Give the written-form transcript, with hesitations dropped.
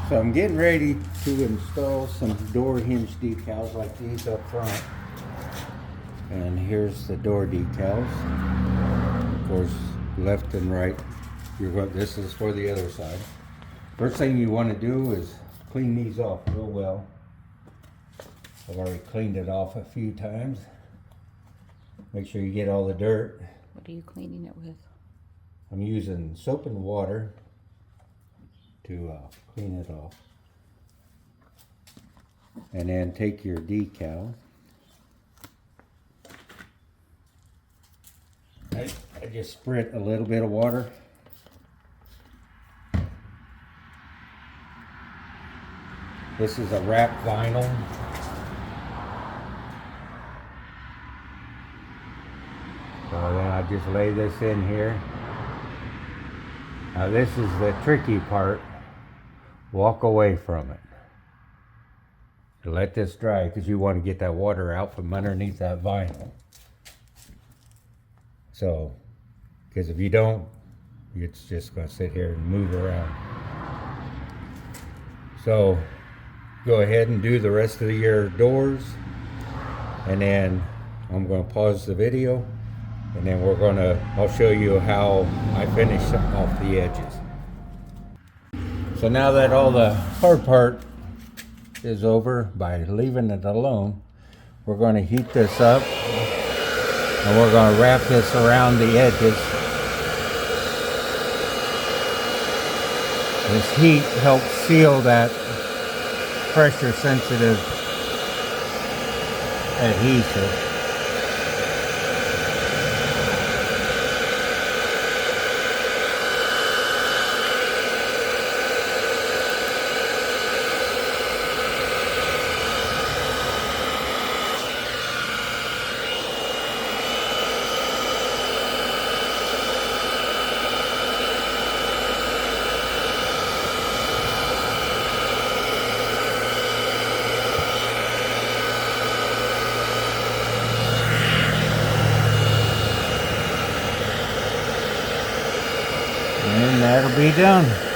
So I'm getting ready to install some door hinge decals like these up front. And here's the door decals. Of course, left and right. This is for the other side. First thing you want to do is clean these off real well. I've already cleaned it off a few times. Make sure you get all the dirt. What are you cleaning it with? I'm using soap and water to clean it off. And then take your decal. I just sprit a little bit of water. This is a wrapped vinyl. So then I just lay this in here. Now this is the tricky part. Walk away from it. Let this dry because you want to get that water out from underneath that vinyl. So, because if you don't, it's just going to sit here and move around. So, go ahead and do the rest of your doors. And then I'm going to pause the video. And then I'll show you how I finish off the edges. So now that all the hard part is over, by leaving it alone, we're going to heat this up. And we're going to wrap this around the edges. This heat helps seal that pressure sensitive adhesive. And that'll be done.